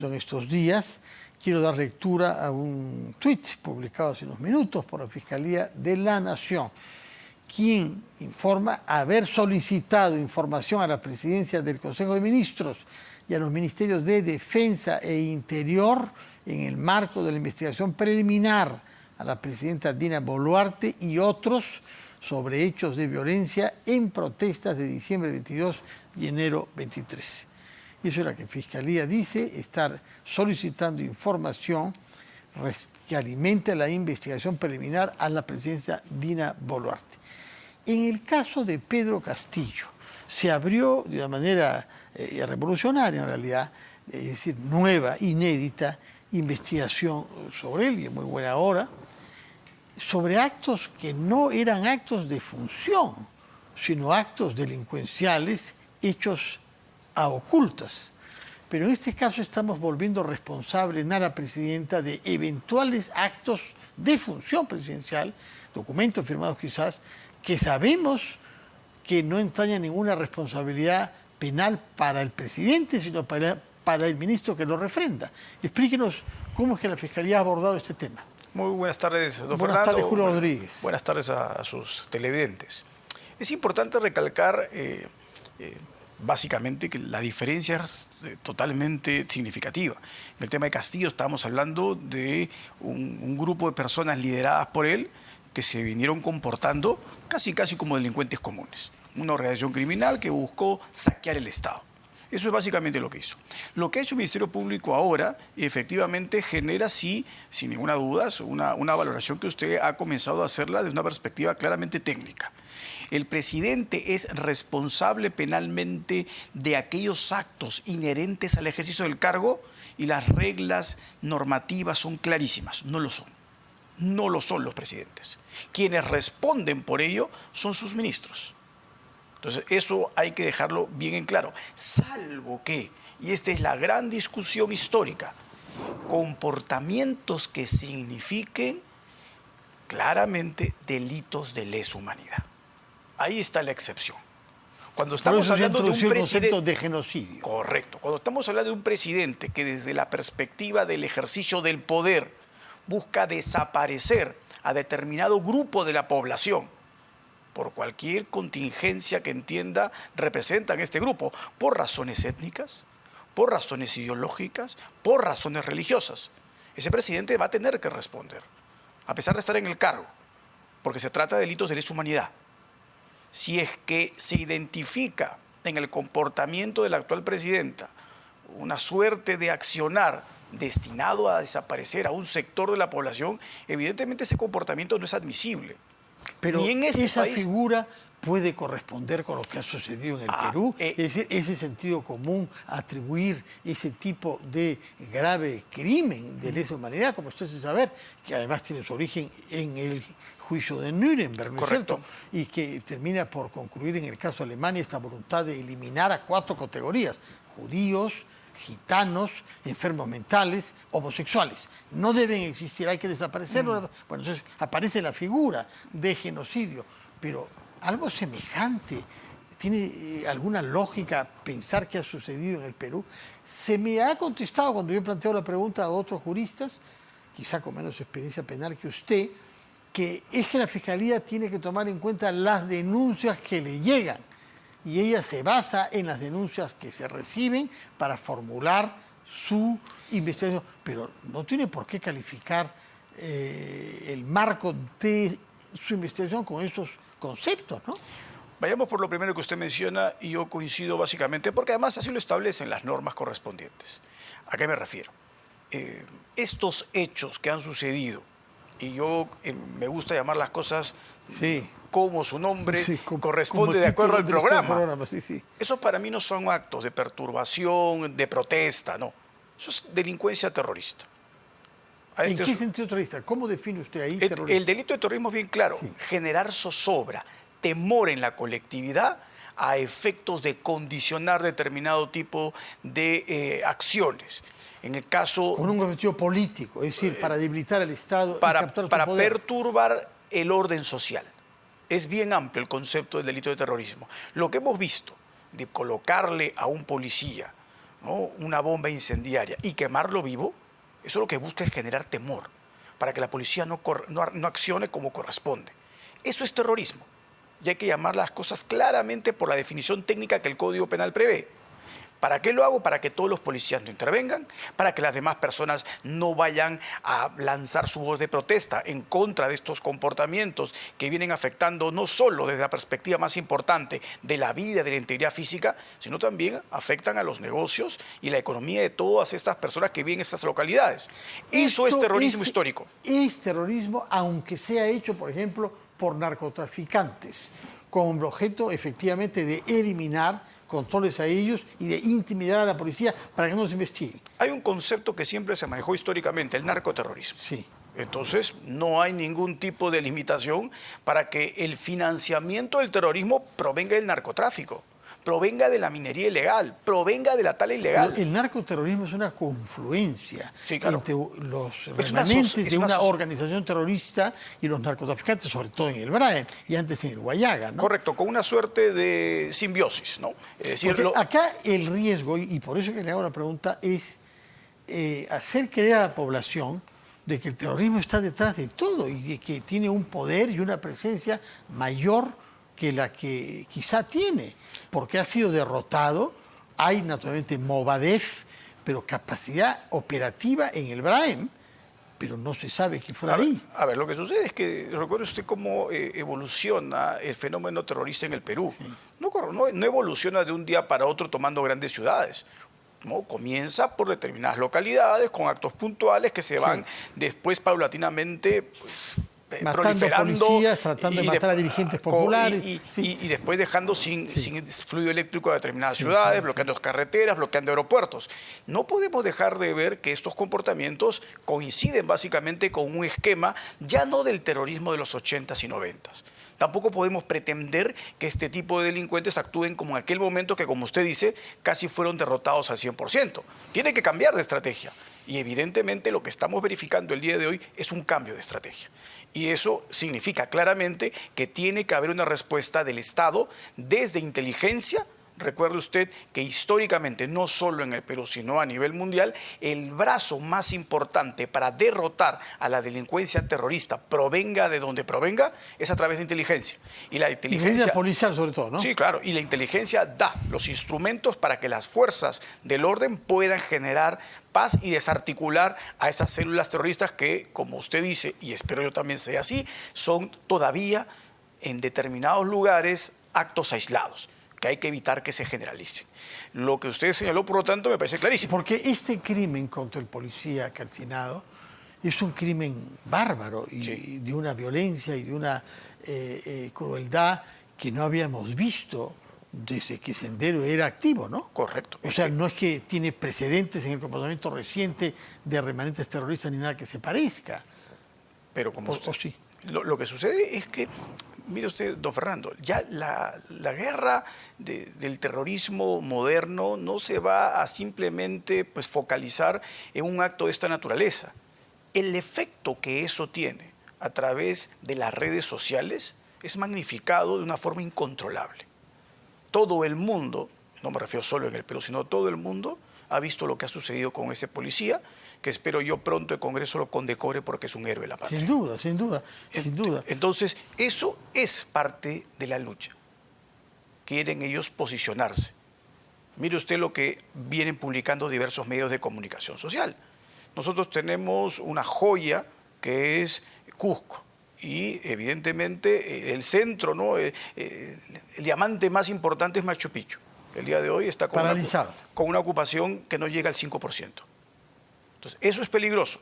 En estos días quiero dar lectura a un tuit publicado hace unos minutos por la Fiscalía de la Nación, quien informa haber solicitado información a la Presidencia del Consejo de Ministros y a los Ministerios de Defensa e Interior en el marco de la investigación preliminar a la presidenta Dina Boluarte y otros sobre hechos de violencia en protestas de diciembre 22 y enero 23. Eso es lo que la Fiscalía dice, estar solicitando información que alimente la investigación preliminar a la presidencia Dina Boluarte. En el caso de Pedro Castillo, se abrió de una manera revolucionaria en realidad, es decir, nueva, inédita, investigación sobre él, y en muy buena hora, sobre actos que no eran actos de función, sino actos delincuenciales hechos a ocultas. Pero en este caso estamos volviendo responsable a la presidenta de eventuales actos de función presidencial, documentos firmados quizás, que sabemos que no entrañan ninguna responsabilidad penal para el presidente, sino para el ministro que lo refrenda. Explíquenos cómo es que la Fiscalía ha abordado este tema. Muy buenas tardes, don Fernando. Buenas tardes, Julio Rodríguez. Buenas tardes a sus televidentes. Es importante recalcar básicamente que la diferencia es totalmente significativa. En el tema de Castillo estábamos hablando de un grupo de personas lideradas por él que se vinieron comportando casi como delincuentes comunes. Una organización criminal que buscó saquear el Estado. Eso es básicamente lo que hizo. Lo que ha hecho el Ministerio Público ahora, efectivamente, genera, sí, sin ninguna duda, una valoración que usted ha comenzado a hacerla desde una perspectiva claramente técnica. El presidente es responsable penalmente de aquellos actos inherentes al ejercicio del cargo y las reglas normativas son clarísimas. No lo son. No lo son los presidentes. Quienes responden por ello son sus ministros. Entonces, eso hay que dejarlo bien en claro. Salvo que, y esta es la gran discusión histórica, comportamientos que signifiquen claramente delitos de lesa humanidad. Ahí está la excepción. Cuando estamos hablando de un presidente de genocidio. Correcto. Cuando estamos hablando de un presidente que desde la perspectiva del ejercicio del poder busca desaparecer a determinado grupo de la población por cualquier contingencia que entienda representan este grupo, por razones étnicas, por razones ideológicas, por razones religiosas. Ese presidente va a tener que responder, a pesar de estar en el cargo, porque se trata de delitos de lesa humanidad. Si es que se identifica en el comportamiento de la actual presidenta una suerte de accionar destinado a desaparecer a un sector de la población, evidentemente ese comportamiento no es admisible. Pero en esa figura puede corresponder con lo que ha sucedido en el Perú. Es decir, ese sentido común, atribuir ese tipo de grave crimen de lesa humanidad, como usted debe saber, que además tiene su origen en el juicio de Nuremberg, ¿no es cierto? Y que termina por concluir en el caso de Alemania esta voluntad de eliminar a 4 categorías: judíos, gitanos, enfermos mentales, homosexuales. No deben existir, hay que desaparecerlos. Bueno, entonces aparece la figura de genocidio, pero algo semejante, ¿tiene alguna lógica pensar que ha sucedido en el Perú? Se me ha contestado cuando yo planteo la pregunta a otros juristas, quizá con menos experiencia penal que usted, que es que la Fiscalía tiene que tomar en cuenta las denuncias que le llegan. Y ella se basa en las denuncias que se reciben para formular su investigación. Pero no tiene por qué calificar el marco de su investigación con esos conceptos, ¿no? Vayamos por lo primero que usted menciona, y yo coincido básicamente, porque además así lo establecen las normas correspondientes. ¿A qué me refiero? Estos hechos que han sucedido, y yo me gusta llamar las cosas como su nombre corresponde de acuerdo al programa. Esos para mí no son actos de perturbación, de protesta, no. Eso es delincuencia terrorista. ¿En qué sentido terrorista? ¿Cómo define usted ahí terrorismo? El delito de terrorismo es bien claro. Generar zozobra, temor en la colectividad a efectos de condicionar determinado tipo de acciones. En el caso... Con un objetivo político, es decir, para debilitar al Estado y capturar su poder. Para perturbar el orden social. Es bien amplio el concepto del delito de terrorismo. Lo que hemos visto de colocarle a un policía ¿no?, una bomba incendiaria y quemarlo vivo, eso lo que busca es generar temor para que la policía no accione como corresponde. Eso es terrorismo. Y hay que llamar las cosas claramente por la definición técnica que el Código Penal prevé. ¿Para qué lo hago? Para que todos los policías no intervengan, para que las demás personas no vayan a lanzar su voz de protesta en contra de estos comportamientos que vienen afectando no solo desde la perspectiva más importante de la vida, de la integridad física, sino también afectan a los negocios y la economía de todas estas personas que viven en estas localidades. Eso es terrorismo histórico. Es terrorismo, aunque sea hecho, por ejemplo, por narcotraficantes, con objeto efectivamente de eliminar controles a ellos y de intimidar a la policía para que no se investigue. Hay un concepto que siempre se manejó históricamente, el narcoterrorismo. Sí. Entonces, no hay ningún tipo de limitación para que el financiamiento del terrorismo provenga del narcotráfico, provenga de la minería ilegal, provenga de la tala ilegal. El narcoterrorismo es una confluencia, sí, claro, entre los remanentes de una organización terrorista y los narcotraficantes, sobre todo en el Braem y antes en el Guayaga, ¿no? Correcto, con una suerte de simbiosis, ¿no? Es decir, acá el riesgo, y por eso que le hago la pregunta, es hacer creer a la población de que el terrorismo está detrás de todo y de que tiene un poder y una presencia mayor que la que quizá tiene, porque ha sido derrotado. Hay naturalmente Movadef, pero capacidad operativa en el Braem, pero no se sabe qué fue ahí. A ver, lo que sucede es que, recuerde usted cómo evoluciona el fenómeno terrorista en el Perú. Sí. No evoluciona de un día para otro tomando grandes ciudades. ¿No? Comienza por determinadas localidades, con actos puntuales que se van después paulatinamente, pues, matando policías, tratando de matar a dirigentes populares. Y después dejando sin fluido eléctrico a determinadas ciudades, bloqueando carreteras, bloqueando aeropuertos. No podemos dejar de ver que estos comportamientos coinciden básicamente con un esquema ya no del terrorismo de los 80s y 90s. Tampoco podemos pretender que este tipo de delincuentes actúen como en aquel momento que, como usted dice, casi fueron derrotados al 100%. Tiene que cambiar de estrategia. Y evidentemente lo que estamos verificando el día de hoy es un cambio de estrategia. Y eso significa claramente que tiene que haber una respuesta del Estado desde inteligencia. Recuerde usted que históricamente, no solo en el Perú, sino a nivel mundial, el brazo más importante para derrotar a la delincuencia terrorista, provenga de donde provenga, es a través de inteligencia. Y la inteligencia policial sobre todo, ¿no? Sí, claro. Y la inteligencia da los instrumentos para que las fuerzas del orden puedan generar paz y desarticular a esas células terroristas que, como usted dice, y espero yo también sea así, son todavía en determinados lugares actos aislados, que hay que evitar que se generalicen. Lo que usted señaló, por lo tanto, me parece clarísimo. Porque este crimen contra el policía calcinado es un crimen bárbaro y de una violencia y de una crueldad que no habíamos visto desde que Sendero era activo, ¿no? Correcto. O sea, no es que tiene precedentes en el comportamiento reciente de remanentes terroristas ni nada que se parezca. Pero como usted... sí. Lo que sucede es que, mire usted, don Fernando, ya la guerra del terrorismo moderno no se va a simplemente focalizar en un acto de esta naturaleza. El efecto que eso tiene a través de las redes sociales es magnificado de una forma incontrolable. Todo el mundo, no me refiero solo en el Perú, sino todo el mundo, ha visto lo que ha sucedido con ese policía, que espero yo pronto el Congreso lo condecore porque es un héroe de la patria. Sin duda, sin duda, sin duda. Entonces, eso es parte de la lucha. Quieren ellos posicionarse. Mire usted lo que vienen publicando diversos medios de comunicación social. Nosotros tenemos una joya que es Cusco. Y evidentemente el centro, ¿no? El diamante más importante es Machu Picchu. El día de hoy está con una ocupación que no llega al 5%. Entonces, eso es peligroso.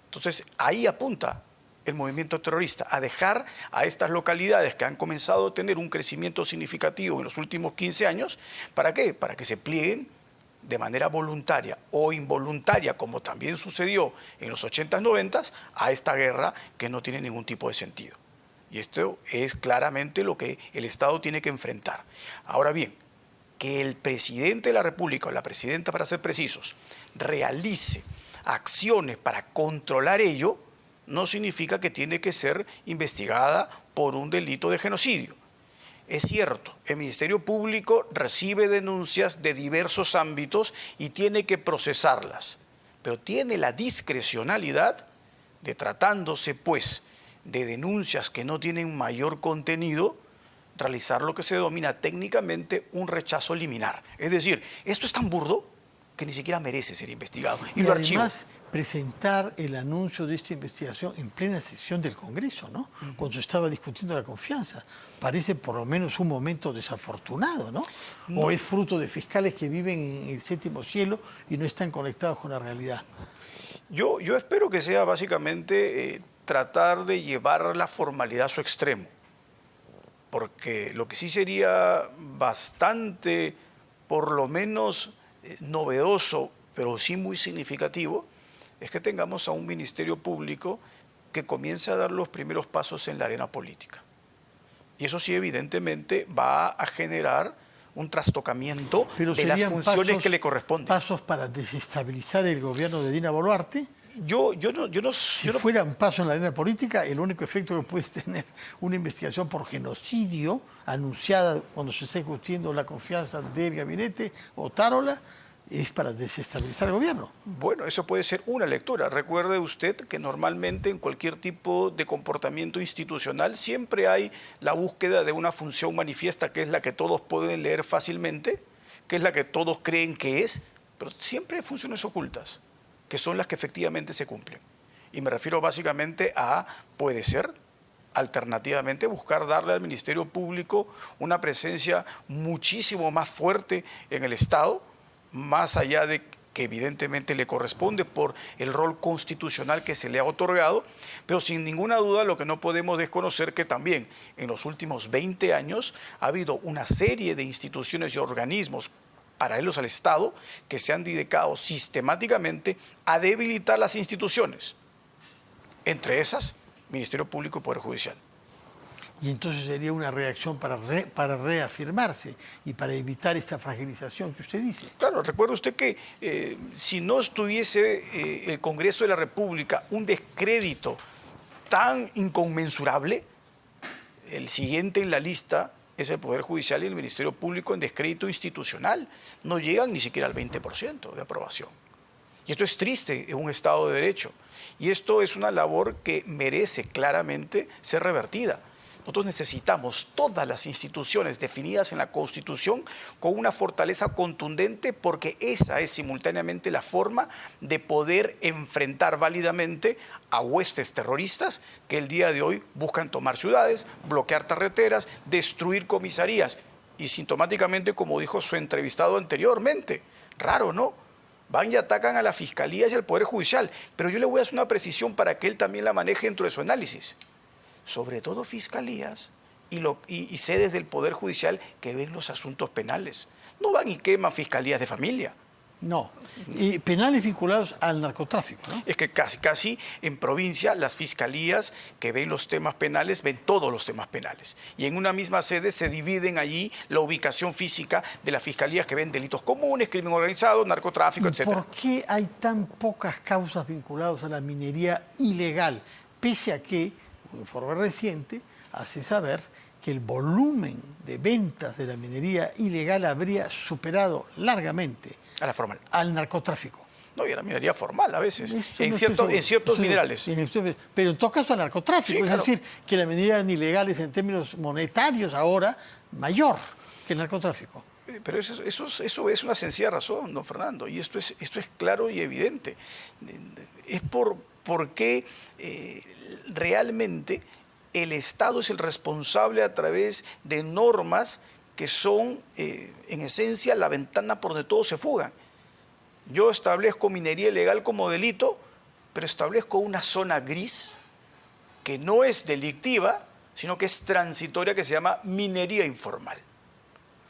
Entonces, ahí apunta el movimiento terrorista, a dejar a estas localidades que han comenzado a tener un crecimiento significativo en los últimos 15 años, ¿para qué? Para que se plieguen de manera voluntaria o involuntaria, como también sucedió en los 80s, 90s, a esta guerra que no tiene ningún tipo de sentido. Y esto es claramente lo que el Estado tiene que enfrentar. Ahora bien, que el presidente de la República, o la presidenta para ser precisos, realice acciones para controlar ello, no significa que tiene que ser investigada por un delito de genocidio. Es cierto, el Ministerio Público recibe denuncias de diversos ámbitos y tiene que procesarlas, pero tiene la discrecionalidad de, tratándose pues de denuncias que no tienen mayor contenido, realizar lo que se denomina técnicamente un rechazo liminar. Es decir, esto es tan burdo que ni siquiera merece ser investigado. Y lo archivo. Además, presentar el anuncio de esta investigación en plena sesión del Congreso, ¿no? Cuando se estaba discutiendo la confianza. Parece por lo menos un momento desafortunado, ¿no? O es fruto de fiscales que viven en el séptimo cielo y no están conectados con la realidad. Yo espero que sea básicamente tratar de llevar la formalidad a su extremo. Porque lo que sí sería bastante, por lo menos novedoso, pero sí muy significativo, es que tengamos a un Ministerio Público que comience a dar los primeros pasos en la arena política. Y eso sí, evidentemente, va a generar un trastocamiento de las funciones que le corresponden. ¿Pasos para desestabilizar el gobierno de Dina Boluarte? Si fuera un paso en la arena política, el único efecto que puede tener una investigación por genocidio anunciada cuando se está discutiendo la confianza del gabinete o Tarola, es para desestabilizar el gobierno. Bueno, eso puede ser una lectura. Recuerde usted que normalmente en cualquier tipo de comportamiento institucional siempre hay la búsqueda de una función manifiesta que es la que todos pueden leer fácilmente, que es la que todos creen que es, pero siempre hay funciones ocultas, que son las que efectivamente se cumplen. Y me refiero básicamente a, puede ser, alternativamente, buscar darle al Ministerio Público una presencia muchísimo más fuerte en el Estado, más allá de que evidentemente le corresponde por el rol constitucional que se le ha otorgado, pero sin ninguna duda lo que no podemos desconocer que también en los últimos 20 años ha habido una serie de instituciones y organismos paralelos al Estado que se han dedicado sistemáticamente a debilitar las instituciones, entre esas Ministerio Público y Poder Judicial. Y entonces sería una reacción para reafirmarse y para evitar esta fragilización que usted dice. Claro, recuerde usted que si no estuviese el Congreso de la República un descrédito tan inconmensurable, el siguiente en la lista es el Poder Judicial y el Ministerio Público en descrédito institucional. No llegan ni siquiera al 20% de aprobación. Y esto es triste en un Estado de Derecho. Y esto es una labor que merece claramente ser revertida. Nosotros necesitamos todas las instituciones definidas en la Constitución con una fortaleza contundente porque esa es simultáneamente la forma de poder enfrentar válidamente a huestes terroristas que el día de hoy buscan tomar ciudades, bloquear carreteras, destruir comisarías y sintomáticamente, como dijo su entrevistado anteriormente, raro, ¿no? Van y atacan a la Fiscalía y al Poder Judicial, pero yo le voy a hacer una precisión para que él también la maneje dentro de su análisis. Sobre todo fiscalías y sedes del Poder Judicial que ven los asuntos penales. No van y queman fiscalías de familia. No, y penales vinculados al narcotráfico, ¿no? Es que casi en provincia las fiscalías que ven los temas penales ven todos los temas penales. Y en una misma sede se dividen allí la ubicación física de las fiscalías que ven delitos comunes, crimen organizado, narcotráfico, etc. ¿Por qué hay tan pocas causas vinculadas a la minería ilegal? Pese a que un informe reciente hace saber que el volumen de ventas de la minería ilegal habría superado largamente a la formal, al narcotráfico. No, y a la minería formal a veces, en ciertos minerales. Pero en todo caso al narcotráfico, sí, es claro. decir, que la minería ilegal es en términos monetarios ahora mayor que el narcotráfico. Pero eso es una sencilla razón, don Fernando, y esto es claro y evidente. Es porque realmente el Estado es el responsable a través de normas que son, en esencia, la ventana por donde todos se fugan. Yo establezco minería ilegal como delito, pero establezco una zona gris que no es delictiva, sino que es transitoria, que se llama minería informal.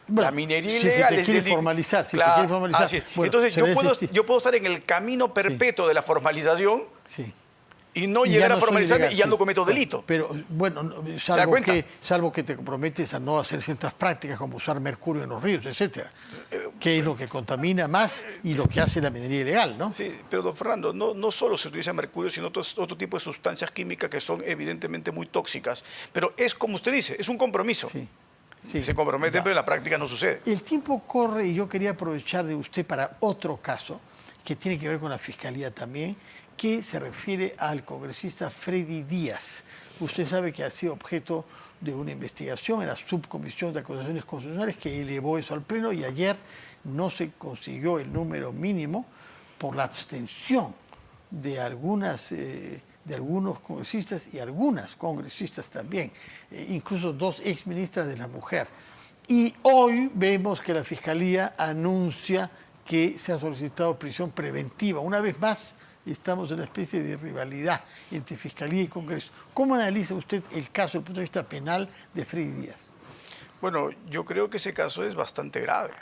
Bueno, la minería si ilegal te quiere formalizar, si te quiere formalizar. Así es. Bueno, entonces yo puedo estar en el camino perpetuo de la formalización, sí, y no llegar a formalizarme y ya no cometo delito. Pero bueno, salvo que te comprometes a no hacer ciertas prácticas como usar mercurio en los ríos, etcétera, que es lo que contamina más y lo que hace la minería ilegal, ¿no? Sí, pero don Fernando, no solo se utiliza mercurio, sino otro tipo de sustancias químicas que son evidentemente muy tóxicas. Pero es como usted dice, es un compromiso. Sí. Sí, se comprometen, pero en la práctica no sucede. El tiempo corre y yo quería aprovechar de usted para otro caso que tiene que ver con la Fiscalía también, que se refiere al congresista Freddy Díaz. Usted sabe que ha sido objeto de una investigación en la Subcomisión de Acusaciones Constitucionales que elevó eso al Pleno y ayer no se consiguió el número mínimo por la abstención de algunos congresistas y algunas congresistas también, incluso dos exministras de la mujer. Y hoy vemos que la Fiscalía anuncia que se ha solicitado prisión preventiva. Una vez más, estamos en una especie de rivalidad entre Fiscalía y Congreso. ¿Cómo analiza usted el caso desde el punto de vista penal de Freddy Díaz? Bueno, yo creo que ese caso es bastante grave.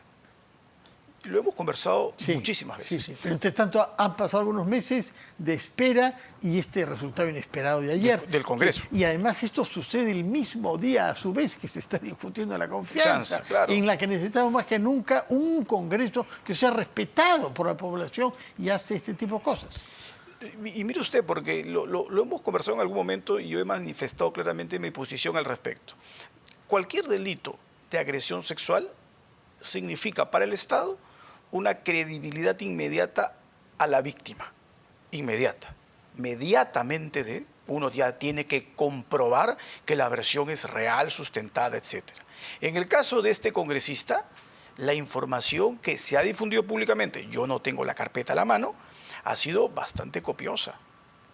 Lo hemos conversado muchísimas veces. Sí. Pero entre tanto han pasado algunos meses de espera y este resultado inesperado de ayer. Del Congreso. Y además esto sucede el mismo día, a su vez, que se está discutiendo la confianza, Claro. en la que necesitamos más que nunca un Congreso que sea respetado por la población y hace este tipo de cosas. Y mire usted, porque lo hemos conversado en algún momento y yo he manifestado claramente mi posición al respecto. Cualquier delito de agresión sexual significa para el Estado una credibilidad inmediata a la víctima. Inmediata. Inmediatamente uno ya tiene que comprobar que la versión es real, sustentada, etc. En el caso de este congresista, la información que se ha difundido públicamente, yo no tengo la carpeta a la mano, ha sido bastante copiosa.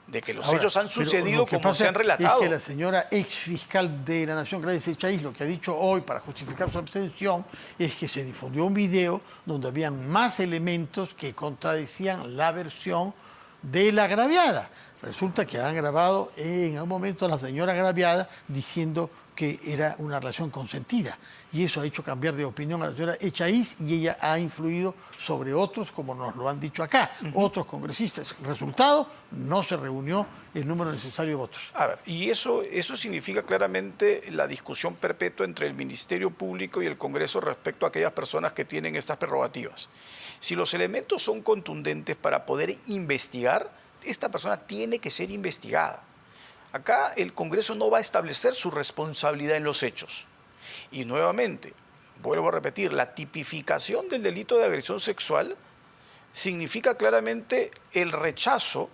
De que los hechos han sucedido como se han relatado. Es que la señora exfiscal de la Nación, Gladys Echaíz, lo que ha dicho hoy para justificar su abstención es que se difundió un video donde habían más elementos que contradecían la versión de la agraviada. Resulta que han grabado en algún momento a la señora agraviada diciendo que era una relación consentida. Y eso ha hecho cambiar de opinión a la señora Echaíz y ella ha influido sobre otros, como nos lo han dicho acá, otros congresistas. Resultado, no se reunió el número necesario de votos. A ver, y eso significa claramente la discusión perpetua entre el Ministerio Público y el Congreso respecto a aquellas personas que tienen estas prerrogativas. Si los elementos son contundentes para poder investigar, esta persona tiene que ser investigada. Acá el Congreso no va a establecer su responsabilidad en los hechos. Y nuevamente, vuelvo a repetir, la tipificación del delito de agresión sexual significa claramente el rechazo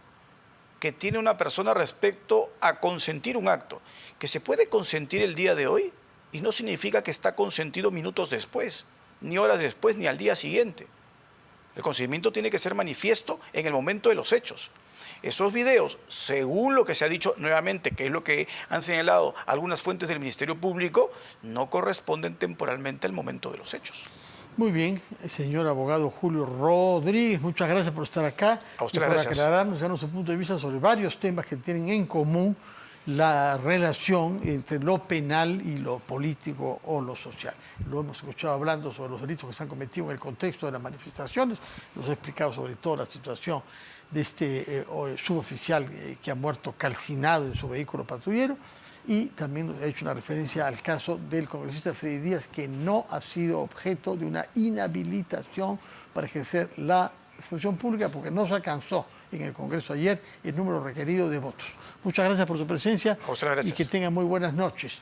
que tiene una persona respecto a consentir un acto, que se puede consentir el día de hoy y no significa que está consentido minutos después, ni horas después, ni al día siguiente. El consentimiento tiene que ser manifiesto en el momento de los hechos. Esos videos, según lo que se ha dicho nuevamente, que es lo que han señalado algunas fuentes del Ministerio Público, no corresponden temporalmente al momento de los hechos. Muy bien, señor abogado Julio Rodríguez, muchas gracias por estar acá. A usted y por gracias. Aclararnos, darnos su punto de vista sobre varios temas que tienen en común la relación entre lo penal y lo político o lo social. Lo hemos escuchado hablando sobre los delitos que se han cometido en el contexto de las manifestaciones, nos ha explicado sobre todo la situación de este suboficial que ha muerto calcinado en su vehículo patrullero y también ha hecho una referencia al caso del congresista Freddy Díaz, que no ha sido objeto de una inhabilitación para ejercer la función pública porque no se alcanzó en el Congreso ayer el número requerido de votos. Muchas gracias por su presencia A usted gracias. y que tengan muy buenas noches.